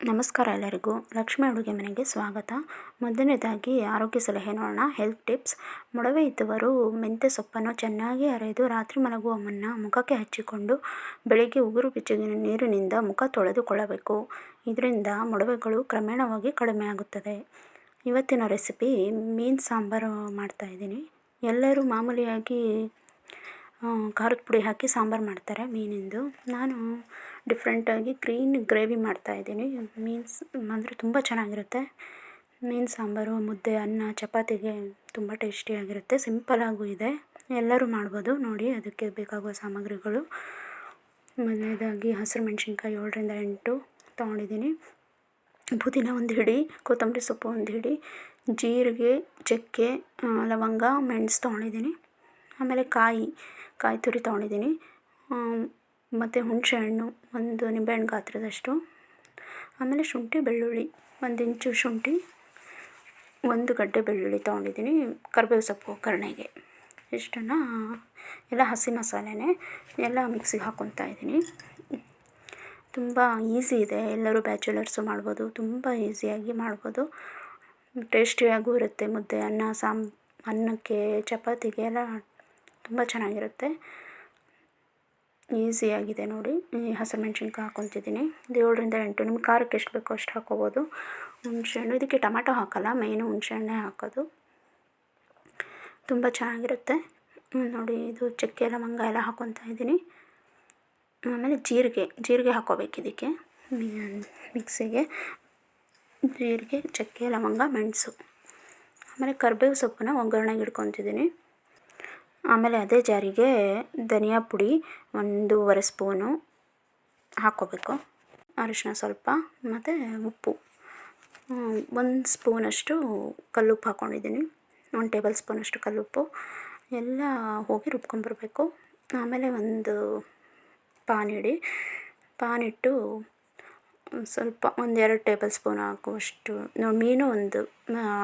ನಮಸ್ಕಾರ ಎಲ್ಲರಿಗೂ. ಲಕ್ಷ್ಮಿ ಅಡುಗೆ ಮನೆಗೆ ಸ್ವಾಗತ. ಮೊದಲನೇದಾಗಿ ಆರೋಗ್ಯ ಸಲಹೆ ನೋಡೋಣ. Health tips. ಮೊಡವೆ ಇದ್ದವರು ಮೆಂತ್ಯ ಸೊಪ್ಪನ್ನು ಚೆನ್ನಾಗಿ ಅರೆದು ರಾತ್ರಿ ಮಲಗುವ ಮುನ್ನ ಮುಖಕ್ಕೆ ಹಚ್ಚಿಕೊಂಡು ಬೆಳಿಗ್ಗೆ ಉಗುರು ಬೆಚ್ಚಗಿನ ನೀರಿನಿಂದ ಮುಖ ತೊಳೆದುಕೊಳ್ಳಬೇಕು. ಇದರಿಂದ ಮೊಡವೆಗಳು ಕ್ರಮೇಣವಾಗಿ ಕಡಿಮೆ ಆಗುತ್ತದೆ. ಇವತ್ತಿನ ರೆಸಿಪಿ ಮೀನು ಸಾಂಬಾರು ಮಾಡ್ತಾಯಿದ್ದೀನಿ. ಎಲ್ಲರೂ ಮಾಮೂಲಿಯಾಗಿ ಖಾರದ ಪುಡಿ ಹಾಕಿ ಸಾಂಬಾರು ಮಾಡ್ತಾರೆ ಮೀನಿಂದು. ನಾನು ಡಿಫ್ರೆಂಟಾಗಿ ಗ್ರೀನ್ ಗ್ರೇವಿ ಮಾಡ್ತಾಯಿದ್ದೀನಿ. ಮೀನ್ಸ್ ಅಂದರೆ ತುಂಬ ಚೆನ್ನಾಗಿರುತ್ತೆ. ಮೀನು ಸಾಂಬಾರು ಮುದ್ದೆ, ಅನ್ನ, ಚಪಾತಿಗೆ ತುಂಬ ಟೇಸ್ಟಿಯಾಗಿರುತ್ತೆ. ಸಿಂಪಲ್ಲಾಗೂ ಇದೆ, ಎಲ್ಲರೂ ಮಾಡ್ಬೋದು. ನೋಡಿ, ಅದಕ್ಕೆ ಬೇಕಾಗುವ ಸಾಮಗ್ರಿಗಳು: ಮೊದಲನೇದಾಗಿ ಹಸಿರು ಮೆಣಸಿನ್ಕಾಯಿ 7ರಿಂದ 8 ತೊಗೊಂಡಿದ್ದೀನಿ. ಪುದೀನ 1 ಹಿಡಿ, ಕೊತ್ತಂಬರಿ ಸೊಪ್ಪು 1 ಹಿಡಿ, ಜೀರಿಗೆ, ಚಕ್ಕೆ, ಲವಂಗ, ಮೆಣಸು ತೊಗೊಂಡಿದ್ದೀನಿ. ಆಮೇಲೆ ಕಾಯಿ ತುರಿ ತೊಗೊಂಡಿದ್ದೀನಿ. ಮತ್ತು ಹುಣಸೆಹಣ್ಣು 1 ನಿಂಬೆಹಣ್ಣು ಗಾತ್ರದಷ್ಟು. ಆಮೇಲೆ ಶುಂಠಿ, ಬೆಳ್ಳುಳ್ಳಿ 1 ಇಂಚು ಶುಂಠಿ, 1 ಗಡ್ಡೆ ಬೆಳ್ಳುಳ್ಳಿ ತೊಗೊಂಡಿದ್ದೀನಿ. ಕರಿಬೇವು ಸೊಪ್ಪು ಒಗ್ಗರಣೆಗೆ. ಇಷ್ಟನ್ನು ಎಲ್ಲ ಹಸಿ ಮಸಾಲೆನೇ ಎಲ್ಲ ಮಿಕ್ಸಿಗೆ ಹಾಕ್ಕೊತಾ ಇದ್ದೀನಿ. ತುಂಬ ಈಸಿ ಇದೆ, ಎಲ್ಲರೂ ಬ್ಯಾಚುಲರ್ಸು ಮಾಡ್ಬೋದು. ತುಂಬ ಈಸಿಯಾಗಿ ಮಾಡ್ಬೋದು, ಟೇಸ್ಟಿಯಾಗೂ ಇರುತ್ತೆ. ಮುದ್ದೆ, ಅನ್ನಕ್ಕೆ, ಚಪಾತಿಗೆ ಎಲ್ಲ ತುಂಬ ಚೆನ್ನಾಗಿರುತ್ತೆ. ಈಸಿಯಾಗಿದೆ ನೋಡಿ. ಹಸಿರು ಮೆಣಸಿನ್ಕಾಯಿ ಹಾಕ್ಕೊತಿದ್ದೀನಿ. ಇದು 7ರಿಂದ 8. ನಿಮ್ಗೆ ಖಾರಕ್ಕೆ ಎಷ್ಟು ಬೇಕೋ ಅಷ್ಟು ಹಾಕ್ಕೋಬೋದು. ಹುಣಸೆಹಣ್ಣು, ಇದಕ್ಕೆ ಟೊಮ್ಯಾಟೊ ಹಾಕೋಲ್ಲ, ಮೇಯ್ನು ಹುಣಸೆಹಣ್ಣೇ ಹಾಕೋದು. ತುಂಬ ಚೆನ್ನಾಗಿರುತ್ತೆ ನೋಡಿ. ಇದು ಚಕ್ಕೆ, ಲವಂಗ ಎಲ್ಲ ಹಾಕ್ಕೊತಾ ಇದ್ದೀನಿ. ಆಮೇಲೆ ಜೀರಿಗೆ ಹಾಕ್ಕೋಬೇಕು ಇದಕ್ಕೆ. ಮಿಕ್ಸಿಗೆ ಜೀರಿಗೆ, ಚಕ್ಕೆ, ಲವಂಗ, ಮೆಣಸು. ಆಮೇಲೆ ಕರಿಬೇವು ಸೊಪ್ಪನ್ನ ಒಗ್ಗರಣೆಗೆ ಇಟ್ಕೊತಿದ್ದೀನಿ. ಆಮೇಲೆ ಅದೇ ಜಾರಿಗೆ ಧನಿಯಾ ಪುಡಿ 1.5 ಸ್ಪೂನು ಹಾಕ್ಕೋಬೇಕು. ಅರಿಶಿನ ಸ್ವಲ್ಪ, ಮತ್ತು ಉಪ್ಪು 1 ಸ್ಪೂನಷ್ಟು ಕಲ್ಲುಪ್ಪು ಹಾಕ್ಕೊಂಡಿದ್ದೀನಿ. 1 ಟೇಬಲ್ ಸ್ಪೂನಷ್ಟು ಕಲ್ಲುಪ್ಪು ಎಲ್ಲ ಹೋಗಿ ರುಬ್ಕೊಂಬರ್ಬೇಕು. ಆಮೇಲೆ ಒಂದು ಪಾನ್ ಇಟ್ಟು ಸ್ವಲ್ಪ 1-2 ಟೇಬಲ್ ಸ್ಪೂನ್ ಹಾಕುವಷ್ಟು ಮೀನು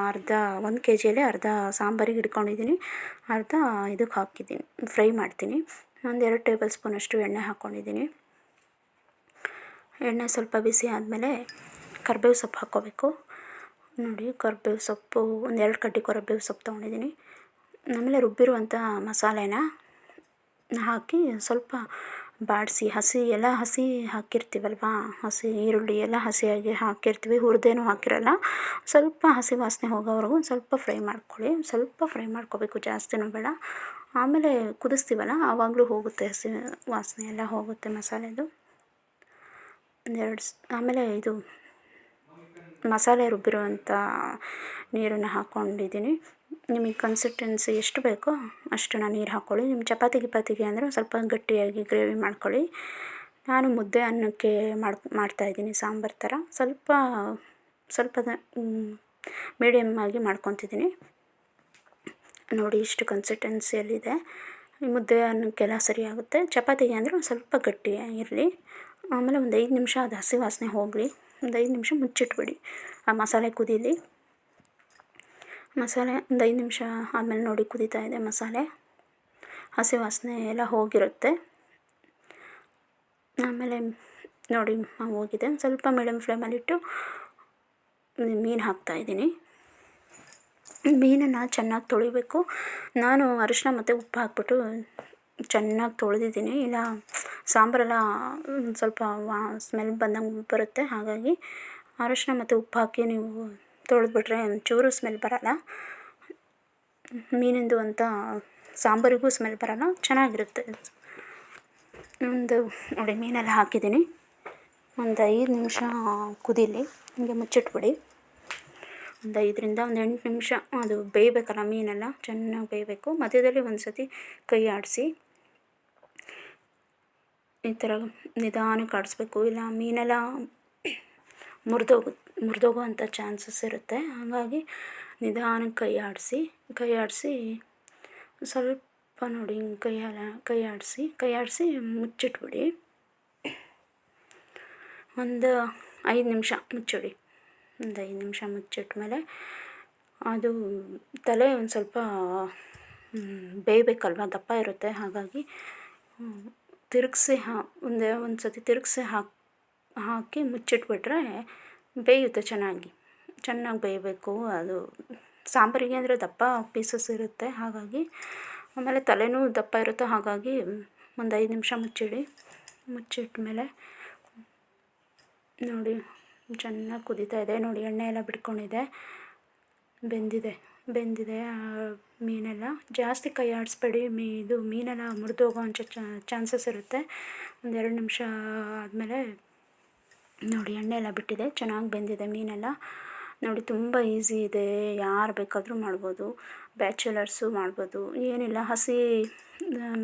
ಅರ್ಧ 1 ಕೆಜಿಯಲ್ಲಿ ಅರ್ಧ ಸಾಂಬಾರಿಗೆ ಇಟ್ಕೊಂಡಿದ್ದೀನಿ, ಅರ್ಧ ಇದಕ್ಕೆ ಹಾಕಿದ್ದೀನಿ, ಫ್ರೈ ಮಾಡ್ತೀನಿ. 1-2 ಟೇಬಲ್ ಸ್ಪೂನಷ್ಟು ಎಣ್ಣೆ ಹಾಕ್ಕೊಂಡಿದ್ದೀನಿ. ಎಣ್ಣೆ ಸ್ವಲ್ಪ ಬಿಸಿ ಆದಮೇಲೆ ಕರಿಬೇವು ಸೊಪ್ಪು ಹಾಕ್ಕೋಬೇಕು. ನೋಡಿ, ಕರಿಬೇವು ಸೊಪ್ಪು 1-2 ಕಡ್ಡಿ ಕರಿಬೇವು ಸೊಪ್ಪು ತೊಗೊಂಡಿದ್ದೀನಿ. ಆಮೇಲೆ ರುಬ್ಬಿರುವಂಥ ಮಸಾಲೆನ ಹಾಕಿ ಸ್ವಲ್ಪ ಬಾಡಿಸಿ, ಹಸಿ ಹಾಕಿರ್ತೀವಲ್ವ, ಹಸಿ ಈರುಳ್ಳಿ ಎಲ್ಲ ಹಸಿಯಾಗಿ ಹಾಕಿರ್ತೀವಿ, ಹುರಿದೇನೂ ಹಾಕಿರಲ್ಲ. ಸ್ವಲ್ಪ ಹಸಿ ವಾಸನೆ ಹೋಗೋವರೆಗೂ ಒಂದು ಸ್ವಲ್ಪ ಫ್ರೈ ಮಾಡ್ಕೊಳ್ಳಿ. ಸ್ವಲ್ಪ ಫ್ರೈ ಮಾಡ್ಕೋಬೇಕು, ಜಾಸ್ತಿನೂ ಬೇಡ. ಆಮೇಲೆ ಕುದಿಸ್ತೀವಲ್ಲ, ಆವಾಗಲೂ ಹೋಗುತ್ತೆ, ಹಸಿ ವಾಸನೆ ಎಲ್ಲ ಹೋಗುತ್ತೆ ಮಸಾಲೆದು. ಆಮೇಲೆ ಇದು ಮಸಾಲೆ ರುಬ್ಬಿರುವಂಥ ನೀರನ್ನು ಹಾಕ್ಕೊಂಡಿದ್ದೀನಿ. ನಿಮಗೆ ಕನ್ಸಿಸ್ಟೆನ್ಸಿ ಎಷ್ಟು ಬೇಕೋ ಅಷ್ಟನ್ನು ನೀರು ಹಾಕ್ಕೊಳ್ಳಿ. ನಿಮ್ಮ ಚಪಾತಿಗೆ ಅಂದರೆ ಸ್ವಲ್ಪ ಗಟ್ಟಿಯಾಗಿ ಗ್ರೇವಿ ಮಾಡ್ಕೊಳ್ಳಿ. ನಾನು ಮುದ್ದೆ, ಅನ್ನಕ್ಕೆ ಮಾಡ್ತಾಯಿದ್ದೀನಿ ಸಾಂಬಾರು ಥರ. ಸ್ವಲ್ಪ ಮೀಡಿಯಮ್ ಆಗಿ ಮಾಡ್ಕೊತಿದ್ದೀನಿ. ನೋಡಿ, ಇಷ್ಟು ಕನ್ಸಿಸ್ಟೆನ್ಸಿಯಲ್ಲಿದೆ. ಮುದ್ದೆ, ಅನ್ನಕ್ಕೆಲ್ಲ ಸರಿಯಾಗುತ್ತೆ. ಚಪಾತಿಗೆ ಅಂದರೆ ಒಂದು ಸ್ವಲ್ಪ ಗಟ್ಟಿ ಇರಲಿ. ಆಮೇಲೆ ಒಂದು 5 ನಿಮಿಷ ಅದು ಹಸಿ ವಾಸನೆ ಹೋಗಲಿ. ಒಂದು 5 ನಿಮಿಷ ಮುಚ್ಚಿಟ್ಬಿಡಿ, ಆ ಮಸಾಲೆ ಕುದೀಲಿ. ಮಸಾಲೆ ಒಂದು 5 ನಿಮಿಷ ಆದಮೇಲೆ ನೋಡಿ, ಕುದೀತಾ ಇದೆ ಮಸಾಲೆ, ಹಸಿ ವಾಸನೆ ಎಲ್ಲ ಹೋಗಿರುತ್ತೆ. ಆಮೇಲೆ ನೋಡಿ ಹೋಗಿದೆ. ಸ್ವಲ್ಪ ಮೀಡಿಯಮ್ ಫ್ಲೇಮಲ್ಲಿಟ್ಟು ಮೀನು ಹಾಕ್ತಾಯಿದ್ದೀನಿ. ಮೀನನ್ನು ಚೆನ್ನಾಗಿ ತೊಳಿಬೇಕು. ನಾನು ಅರಿಶಿನ ಮತ್ತು ಉಪ್ಪು ಹಾಕ್ಬಿಟ್ಟು ಚೆನ್ನಾಗಿ ತೊಳೆದಿದ್ದೀನಿ. ಇಲ್ಲ ಸಾಂಬಾರೆಲ್ಲ ಸ್ವಲ್ಪ ಸ್ಮೆಲ್ ಬಂದಂಗೆ ಬರುತ್ತೆ. ಹಾಗಾಗಿ ಅರಿಶಿನ ಮತ್ತು ಉಪ್ಪು ಹಾಕಿ ನೀವು ತೊಳೆದ್ಬಿಟ್ರೆ ಒಂಚೂರು ಸ್ಮೆಲ್ ಬರೋಲ್ಲ. ಮೀನಿಂದು ಅಂತ ಸಾಂಬಾರಿಗೂ ಸ್ಮೆಲ್ ಬರೋಲ್ಲ, ಚೆನ್ನಾಗಿರುತ್ತೆ. ನೋಡಿ, ಮೀನೆಲ್ಲ ಹಾಕಿದ್ದೀನಿ. ಒಂದು 5 ನಿಮಿಷ ಕುದೀಲಿ, ಹೀಗೆ ಮುಚ್ಚಿಟ್ಬಿಡಿ. ಒಂದು 5ರಿಂದ 8 ನಿಮಿಷ ಅದು ಬೇಯಬೇಕಲ್ಲ, ಮೀನೆಲ್ಲ ಚೆನ್ನಾಗಿ ಬೇಯಬೇಕು. ಮಧ್ಯದಲ್ಲಿ ಒಂದು ಸತಿ ಕೈ ಆಡಿಸಿ, ಈ ಥರ ನಿಧಾನಕ್ಕೆ ಆಡಿಸ್ಬೇಕು. ಇಲ್ಲ ಮೀನೆಲ್ಲ ಮುರಿದೋಗುವಂಥ ಚಾನ್ಸಸ್ ಇರುತ್ತೆ. ಹಾಗಾಗಿ ನಿಧಾನಕ್ಕೆ ಕೈ ಆಡಿಸಿ ಸ್ವಲ್ಪ ನೋಡಿ, ಹಿಂಗೆ ಕೈ ಆಡಿಸಿ ಮುಚ್ಚಿಟ್ಬಿಡಿ. ಒಂದು 5 ನಿಮಿಷ ಮುಚ್ಚಿಡಿ. ಒಂದು 5 ನಿಮಿಷ ಮುಚ್ಚಿಟ್ಮೇಲೆ ಅದು ತಲೆ ಒಂದು ಸ್ವಲ್ಪ ಬೇಯಬೇಕಲ್ವ, ದಪ್ಪ ಇರುತ್ತೆ. ಹಾಗಾಗಿ ತಿರುಗಿಸಿ ಒಂದು ಸತಿ ತಿರುಗಿಸಿ ಹಾಕಿ ಮುಚ್ಚಿಟ್ಬಿಟ್ರೆ ಬೇಯುತ್ತೆ ಚೆನ್ನಾಗಿ ಬೇಯಬೇಕು ಅದು. ಸಾಂಬಾರಿಗೆ ಅಂದರೆ ದಪ್ಪ ಪೀಸಸ್ ಇರುತ್ತೆ, ಹಾಗಾಗಿ ಆಮೇಲೆ ತಲೆನೂ ದಪ್ಪ ಇರುತ್ತೆ, ಹಾಗಾಗಿ ಒಂದು 5 ನಿಮಿಷ ಮುಚ್ಚಿಟ್ಮೇಲೆ ನೋಡಿ ಚೆನ್ನಾಗಿ ಕುದೀತಾ ಇದೆ. ನೋಡಿ ಎಣ್ಣೆ ಎಲ್ಲ ಬಿಟ್ಕೊಂಡಿದೆ, ಬೆಂದಿದೆ ಮೀನೆಲ್ಲ. ಜಾಸ್ತಿ ಕೈ ಆಡಿಸ್ಬೇಡಿ, ಇದು ಮೀನೆಲ್ಲ ಮುರಿದೋಗೋ ಚಾನ್ಸಸ್ ಇರುತ್ತೆ. ಒಂದು 2 ನಿಮಿಷ ಆದಮೇಲೆ ನೋಡಿ ಎಣ್ಣೆ ಎಲ್ಲ ಬಿಟ್ಟಿದೆ, ಚೆನ್ನಾಗಿ ಬೆಂದಿದೆ ಮೀನೆಲ್ಲ. ನೋಡಿ ತುಂಬ ಈಸಿ ಇದೆ, ಯಾರು ಬೇಕಾದರೂ ಮಾಡ್ಬೋದು, ಬ್ಯಾಚುಲರ್ಸು ಮಾಡ್ಬೋದು. ಏನಿಲ್ಲ, ಹಸಿ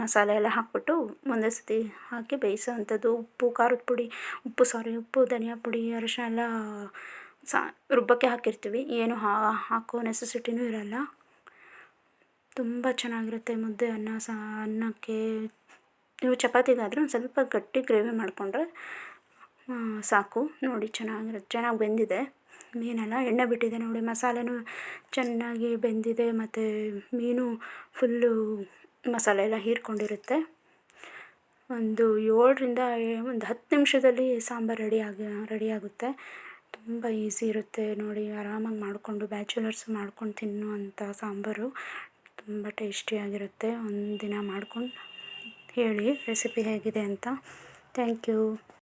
ಮಸಾಲೆ ಎಲ್ಲ ಹಾಕ್ಬಿಟ್ಟು ಒಂದೇ ಸತಿ ಹಾಕಿ ಬೇಯಿಸೋ ಅಂಥದ್ದು. ಉಪ್ಪು ಧನಿಯಾ ಪುಡಿ, ಅರಿಶಿನ ಎಲ್ಲ ರುಬ್ಬಕ್ಕೆ ಹಾಕಿರ್ತೀವಿ, ಏನು ಹಾಕೋ ನೆಸೆಸಿಟಿನೂ ಇರಲ್ಲ. ತುಂಬ ಚೆನ್ನಾಗಿರುತ್ತೆ ಮುದ್ದೆ ಅನ್ನಕ್ಕೆ. ನೀವು ಚಪಾತಿಗಾದರೆ ಒಂದು ಸ್ವಲ್ಪ ಗಟ್ಟಿ ಗ್ರೇವಿ ಮಾಡಿಕೊಂಡ್ರೆ ಸಾಕು. ನೋಡಿ ಚೆನ್ನಾಗಿ ಬೆಂದಿದೆ ಮೀನೆಲ್ಲ, ಎಣ್ಣೆ ಬಿಟ್ಟಿದೆ ನೋಡಿ, ಮಸಾಲೆನೂ ಚೆನ್ನಾಗಿ ಬೆಂದಿದೆ ಮತ್ತು ಮೀನು ಫುಲ್ಲು ಮಸಾಲೆ ಎಲ್ಲ ಹೀರ್ಕೊಂಡಿರುತ್ತೆ. ಒಂದು 7ರಿಂದ ಒಂದು 10 ನಿಮಿಷದಲ್ಲಿ ಸಾಂಬಾರು ರೆಡಿಯಾಗುತ್ತೆ. ತುಂಬ ಈಸಿ ಇರುತ್ತೆ ನೋಡಿ, ಆರಾಮಾಗಿ ಮಾಡಿಕೊಂಡು ಬ್ಯಾಚುಲರ್ಸ್ ಮಾಡ್ಕೊಂಡು ತಿನ್ನುವಂಥ ಸಾಂಬಾರು. ತುಂಬ ಟೇಸ್ಟಿಯಾಗಿರುತ್ತೆ. ಒಂದಿನ ಮಾಡ್ಕೊಂಡು ಹೇಳಿ ರೆಸಿಪಿ ಹೇಗಿದೆ ಅಂತ. Thank you.